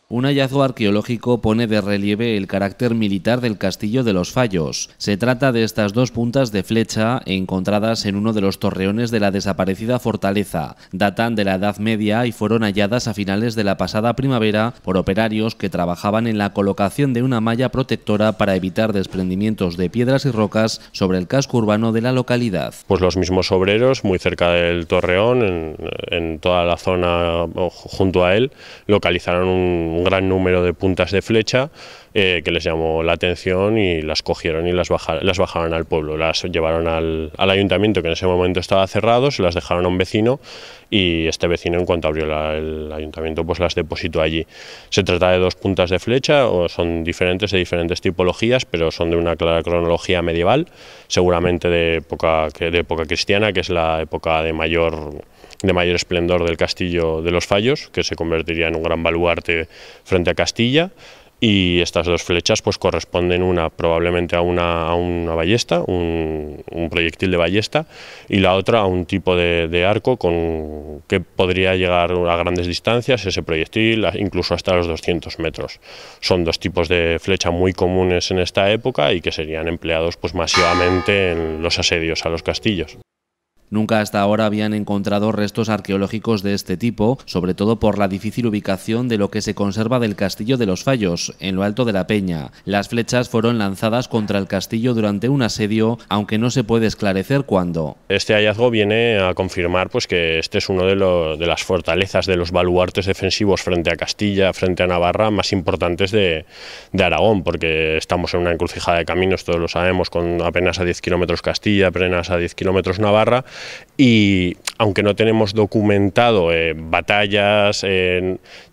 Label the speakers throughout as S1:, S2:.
S1: Un hallazgo arqueológico pone de relieve el carácter militar del castillo de los Fallos. Se trata de estas dos puntas de flecha encontradas en uno de los torreones de la desaparecida fortaleza. Datan de la Edad Media y fueron halladas a finales de la pasada primavera por operarios que trabajaban en la colocación de una malla protectora para evitar desprendimientos de piedras y rocas sobre el casco urbano de la localidad.
S2: Pues los mismos obreros, muy cerca del torreón, en toda la zona junto a él, localizaron un gran número de puntas de flecha que les llamó la atención y las cogieron y las bajaron al pueblo, las llevaron al ayuntamiento, que en ese momento estaba cerrado, se las dejaron a un vecino y este vecino, en cuanto abrió el ayuntamiento, pues las depositó allí. Se trata de dos puntas de flecha, o son diferentes, de diferentes tipologías, pero son de una clara cronología medieval, seguramente de época cristiana, que es la época de mayor esplendor del castillo de los Fallos, que se convertiría en un gran baluarte frente a Castilla. Y estas dos flechas pues corresponden una probablemente a una ballesta, un proyectil de ballesta, y la otra a un tipo de arco que podría llegar a grandes distancias, ese proyectil, incluso hasta los 200 metros. Son dos tipos de flecha muy comunes en esta época y que serían empleados pues masivamente en los asedios a los castillos.
S1: Nunca hasta ahora habían encontrado restos arqueológicos de este tipo, sobre todo por la difícil ubicación de lo que se conserva del castillo de los Fallos, en lo alto de la peña. Las flechas fueron lanzadas contra el castillo durante un asedio, aunque no se puede esclarecer cuándo.
S2: Este hallazgo viene a confirmar pues que este es uno de las fortalezas, de los baluartes defensivos frente a Castilla, frente a Navarra, más importantes de Aragón, porque estamos en una encrucijada de caminos, todos lo sabemos, con apenas a 10 kilómetros Castilla, apenas a 10 kilómetros Navarra. Y aunque no tenemos documentado batallas,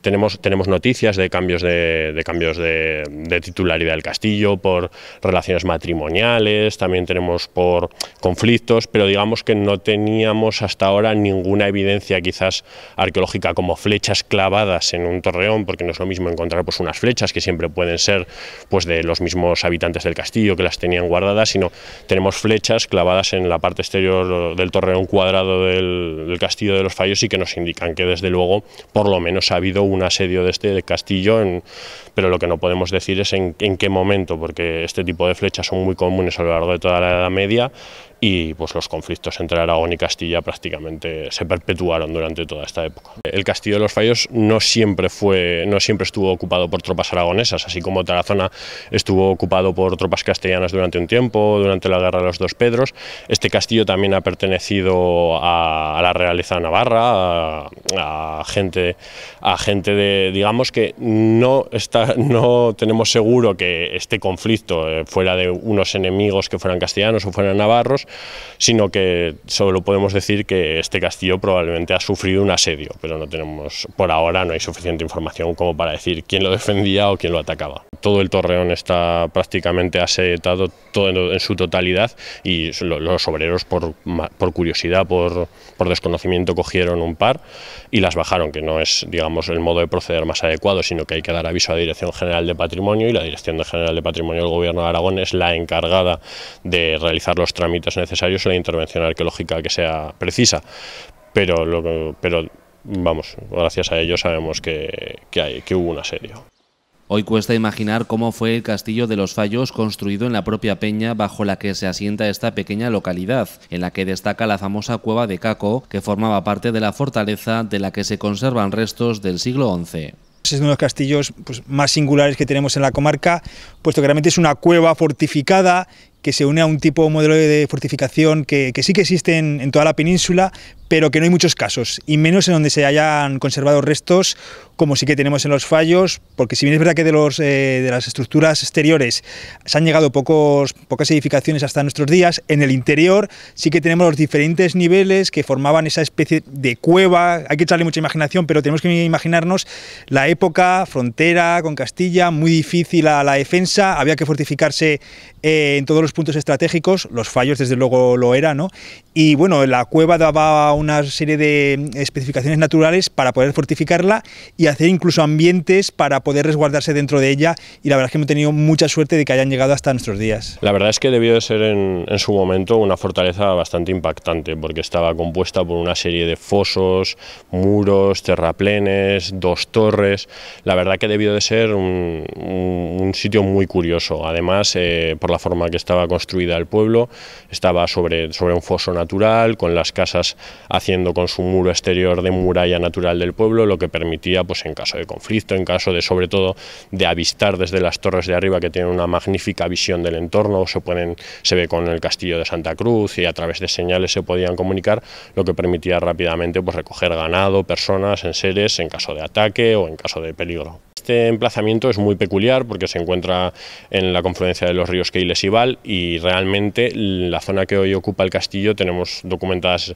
S2: tenemos noticias de cambios de titularidad del castillo por relaciones matrimoniales, también tenemos por conflictos, pero digamos que no teníamos hasta ahora ninguna evidencia quizás arqueológica como flechas clavadas en un torreón, porque no es lo mismo encontrar pues unas flechas que siempre pueden ser pues de los mismos habitantes del castillo que las tenían guardadas, sino tenemos flechas clavadas en la parte exterior del torreón cuadrado del castillo de los Fallos y que nos indican que desde luego por lo menos ha habido un asedio de este castillo, pero lo que no podemos decir es en qué momento, porque este tipo de flechas son muy comunes a lo largo de toda la Edad Media y pues los conflictos entre Aragón y Castilla prácticamente se perpetuaron durante toda esta época. El castillo de los Fallos no siempre estuvo ocupado por tropas aragonesas, así como Tarazona estuvo ocupado por tropas castellanas durante un tiempo, durante la Guerra de los Dos Pedros. Este castillo también ha pertenecido a la realeza navarra, a gente de, digamos que no tenemos seguro que este conflicto fuera de unos enemigos que fueran castellanos o fueran navarros, sino que solo podemos decir que este castillo probablemente ha sufrido un asedio, pero por ahora no hay suficiente información como para decir quién lo defendía o quién lo atacaba. Todo el torreón está prácticamente asediado todo en su totalidad y los obreros por curiosidad, por desconocimiento cogieron un par y las bajaron, que no es digamos el modo de proceder más adecuado, sino que hay que dar aviso a la Dirección General de Patrimonio y la Dirección General de Patrimonio del Gobierno de Aragón es la encargada de realizar los trámites necesarios en la intervención arqueológica que sea precisa, pero vamos, gracias a ello sabemos que hubo un asedio.
S1: Hoy cuesta imaginar cómo fue el castillo de los Fallos construido en la propia peña bajo la que se asienta esta pequeña localidad, en la que destaca la famosa cueva de Caco, que formaba parte de la fortaleza de la que se conservan restos del siglo XI.
S3: Es uno de los castillos más singulares que tenemos en la comarca, puesto que realmente es una cueva fortificada que se une a un modelo de fortificación que sí que existe en toda la península, pero que no hay muchos casos, y menos en donde se hayan conservado restos como sí que tenemos en los Fallos, porque si bien es verdad que de las estructuras exteriores se han llegado pocas edificaciones hasta nuestros días, en el interior sí que tenemos los diferentes niveles que formaban esa especie de cueva. Hay que echarle mucha imaginación, pero tenemos que imaginarnos la época, frontera con Castilla, muy difícil a la defensa, había que fortificarse en todos los puntos estratégicos, los Fallos desde luego lo era, ¿no? Y bueno, la cueva daba una serie de especificaciones naturales para poder fortificarla y hacer incluso ambientes para poder resguardarse dentro de ella, y la verdad es que hemos tenido mucha suerte de que hayan llegado hasta nuestros días.
S2: La verdad es que debió de ser en su momento una fortaleza bastante impactante, porque estaba compuesta por una serie de fosos, muros, terraplenes, 2 torres. La verdad que debió de ser un sitio muy curioso. Además, por la forma que estaba construida el pueblo, estaba sobre un foso natural, con las casas haciendo con su muro exterior de muralla natural del pueblo, lo que permitía, pues en caso de conflicto, en caso de, sobre todo, de avistar desde las torres de arriba, que tienen una magnífica visión del entorno, se ve con el castillo de Santa Cruz, y a través de señales se podían comunicar, lo que permitía rápidamente pues recoger ganado, personas, enseres, en caso de ataque o en caso de peligro. Este emplazamiento es muy peculiar porque se encuentra en la confluencia de los ríos Keiles y Val, y realmente la zona que hoy ocupa el castillo tenemos documentadas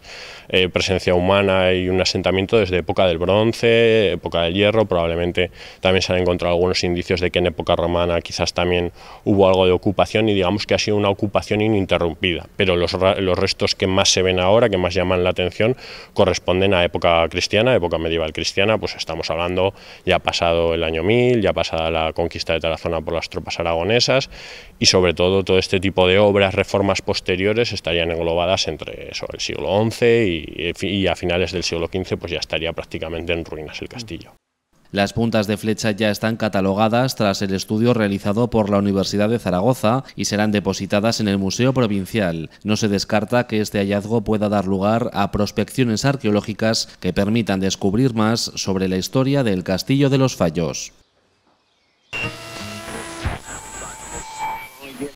S2: presencia humana y un asentamiento desde época del bronce, época del hierro. Probablemente también se han encontrado algunos indicios de que en época romana quizás también hubo algo de ocupación, y digamos que ha sido una ocupación ininterrumpida, pero los restos que más se ven ahora, que más llaman la atención, corresponden a época cristiana, época medieval cristiana. Pues estamos hablando, ya pasado el año 1000, ya pasada la conquista de Tarazona por las tropas aragonesas, y sobre todo este tipo de obras, reformas posteriores, estarían englobadas entre eso, el siglo XI y a finales del siglo XV pues ya estaría prácticamente en ruinas el castillo.
S1: Las puntas de flecha ya están catalogadas tras el estudio realizado por la Universidad de Zaragoza y serán depositadas en el Museo Provincial. No se descarta que este hallazgo pueda dar lugar a prospecciones arqueológicas que permitan descubrir más sobre la historia del Castillo de los Fallos.